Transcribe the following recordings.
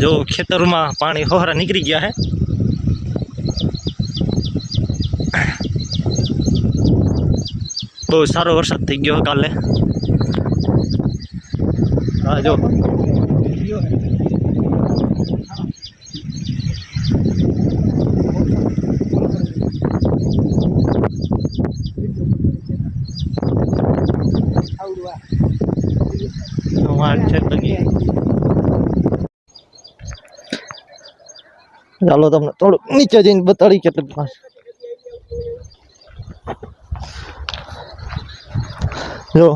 जो खेतर में पानी होहरा निकली गया है। बहुत सारो वरसाद थी गयो काले। जो ચાલો તમને થોડું નીચે જઈને બતાડી કેટલું જો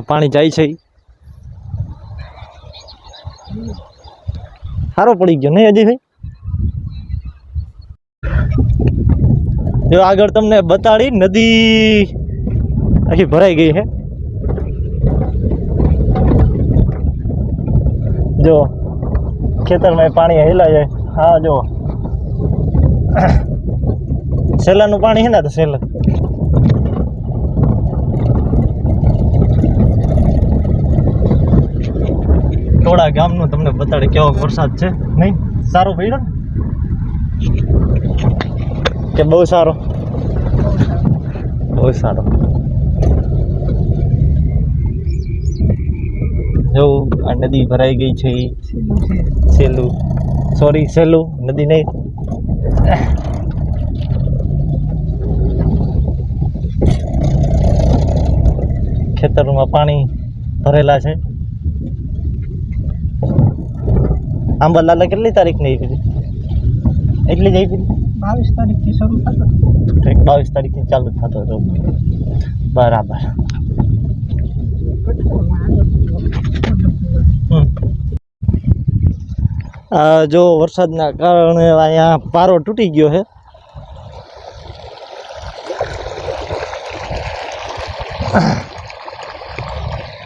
પાણી જાય છે સારો પડી ગયો નહીં અજયભાઈ? जो आगे तमने बताड़ी नदी आखी भराई गई है। जो खेतर में पानी हिला जाए। हाँ जो सेला नु पानी है ना तो सेला थोड़ा गाम नु तमने बताड़ी केवो वरसाद छे। नहीं सारो पड्यो के बहुत सारो जो नदी भराई गई है। सेलू सॉरी सेलू नदी नहीं खेतर में पानी भरेला है। आंबालाला કેટલી તારીખ ની આવી એટલી જ આવી 22 તારીખ થી શરૂ થતો 22 તારીખ થી ચાલુ થતો હતો બરાબર। जो वरसादना कारणे अहींया पारो तूटी गयो है।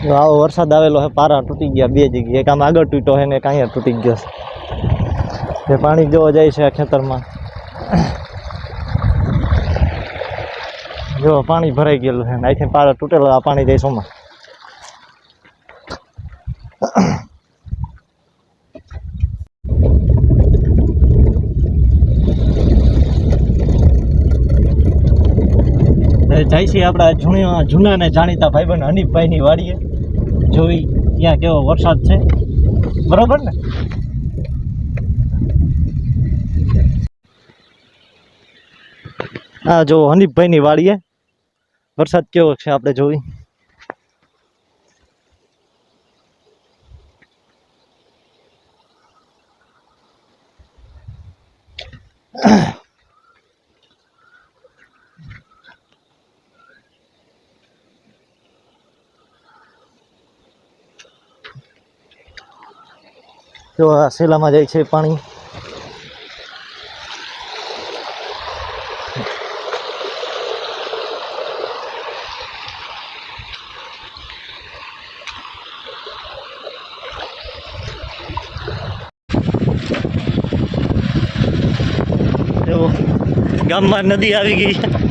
जो आवो वरसाद आवेलो है पारा तूटी गया बे जग्याए एक आम आगळ तूट्यो है ने एक अहींया तूटी गयो छे। पानी जो जाय छे खेतर में जो पानी भराई गયેલું है आईथी पारा तूटेलो आ पानी जाय सोमा। જાય છે આપણા જૂના ને જાણીતા ભાઈબંધ હનીફભાઈની વાડીએ જોઈ ત્યાં કેવો વરસાદ છે બરોબર ને। આ જો હનીફભાઈની વાડીએ વરસાદ કેવો છે આપણે જોઈ। जो आ सेला में जाए छे पानी। गाम में नदी आ गई है।